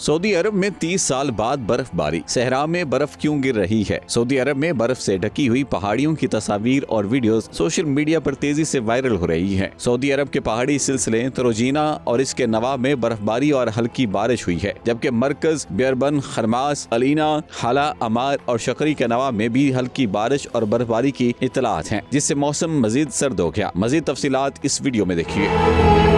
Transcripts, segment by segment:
Saudi अरब में 30 साल बाद बर्फबारी, सहरा में बर्फ क्यों गिर रही है। सऊदी अरब में बर्फ से ढकी हुई पहाड़ियों की तस्वीर और वीडियोस सोशल मीडिया पर तेजी से वायरल हो रही हैं। सऊदी अरब के पहाड़ी सिलसिले तरोजीना और इसके नवा में बर्फबारी और हल्की बारिश हुई है, जबकि मरकज, बियरबन, खरमास, अलीना, हाला, अमार और शकरी के नवा में भी हल्की बारिश और बर्फबारी की इतलात हैं, जिससे मौसम मजीद सर्द हो गया। मजीद तफसीलात इस वीडियो में देखिए।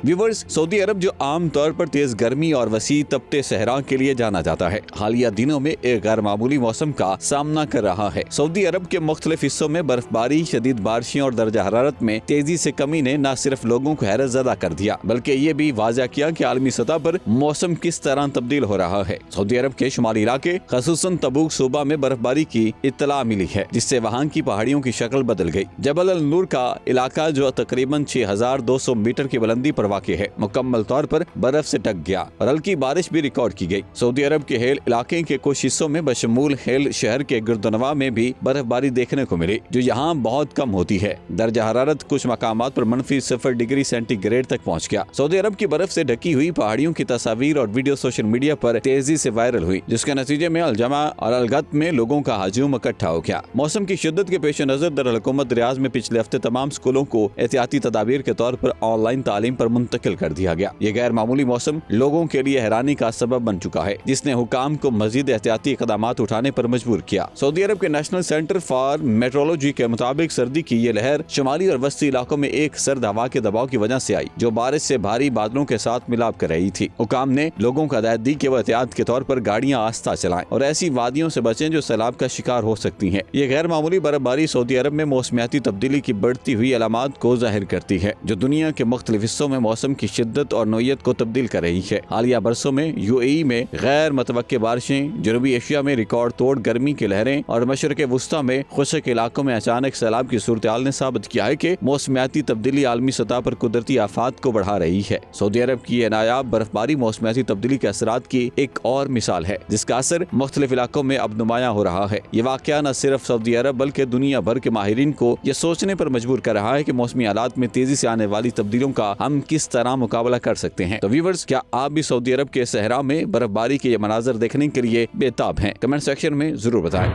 व्यूवर्स, सऊदी अरब जो आम तौर पर तेज गर्मी और वसी तपते सहरा के लिए जाना जाता है, हालिया दिनों में एक गैर मामूली मौसम का सामना कर रहा है। सऊदी अरब के मुख्तलिफ हिस्सों में बर्फबारी, शदीद बारिशें और दर्जा हरारत में तेजी से कमी ने न सिर्फ लोगों को हैरत ज़दा कर दिया, बल्कि ये भी वाज़ा किया कि आलमी सतह पर मौसम किस तरह तब्दील हो रहा है। सऊदी अरब के शुमाली इलाके खसूसन तबूक सूबा में बर्फबारी की इत्तला मिली है, जिससे वहाँ की पहाड़ियों की शक्ल बदल गई। जबल अल नूर का इलाका, जो तकरीबन 6200 मीटर की बुलंदी पर वाक़ई है, मुकम्मल तौर पर बर्फ से ढक गया और हल्की बारिश भी रिकॉर्ड की गई। सऊदी अरब के हेल इलाके के कुछ हिस्सों में बशमूल हेल शहर के गिरदोनवा में भी बर्फबारी देखने को मिली, जो यहाँ बहुत कम होती है। दर्जा हरारत कुछ मकामात पर -0 डिग्री सेंटीग्रेड तक पहुँच गया। सऊदी अरब की बर्फ से ढकी हुई पहाड़ियों की तस्वीर और वीडियो सोशल मीडिया पर तेजी से वायरल हुई, जिसके नतीजे में अलजमा और अलगत में लोगों का हजूम इकट्ठा हो गया। मौसम की शिद्दत के पेश नजर दरअल-हुकूमत रियाज में पिछले हफ्ते तमाम स्कूलों को एहतियाती तदाबीर के तौर पर ऑनलाइन तालीम पर मुंतकिल कर दिया गया। ये गैर मामूली मौसम लोगों के लिए हैरानी का सबब बन चुका है, जिसने हुकाम को मजीद एहतियाती इक़दामात उठाने पर मजबूर किया। सऊदी अरब के नेशनल सेंटर फॉर मेट्रोलॉजी के मुताबिक सर्दी की ये लहर शुमाली और वस्ती इलाकों में एक सर्द हवा के दबाव की वजह से आई, जो बारिश से भारी बादलों के साथ मिलाप कर रही थी। हुकाम ने लोगों को हिदायत दी कि वो एहतियात के तौर पर गाड़ियां आस्ता चलाएं और ऐसी वादियों से बचें जो सैलाब का शिकार हो सकती हैं। ये गैर मामूली बर्फबारी सऊदी अरब में मौसमियाती तब्दीली की बढ़ती हुई अलामात को जाहिर करती है, जो दुनिया के मुख्तलिफ हिस्सों में मौसम की शिद्दत और नोयत को तब्दील कर रही है। हालिया बरसों में यूएई में गैर मुतवक्के बारिशें, जनूबी एशिया में रिकॉर्ड तोड़ गर्मी की लहरें और मशरक़ वुस्ता में खुश्क इलाकों में अचानक सैलाब की सूरत-ए-हाल ने साबित किया है कि मौसमियाती तब्दीली आलमी सतह पर कुदरती आफात को बढ़ा रही है। सऊदी अरब की यह नायाब बर्फबारी मौसमियाती तब्दीली के असरात की एक और मिसाल है, जिसका असर मुख्तलिफ इलाकों में अब नुमायां हो रहा है। ये वाक़या न सिर्फ सऊदी अरब बल्कि दुनिया भर के माहिरीन को यह सोचने पर मजबूर कर रहा है कि मौसमी हालात में तेजी से आने वाली तब्दीलियों का हम किस तरह मुकाबला कर सकते हैं। तो व्यूअर्स, क्या आप भी सऊदी अरब के सहरा में बर्फबारी के ये मनाजर देखने के लिए बेताब हैं? कमेंट सेक्शन में जरूर बताएं।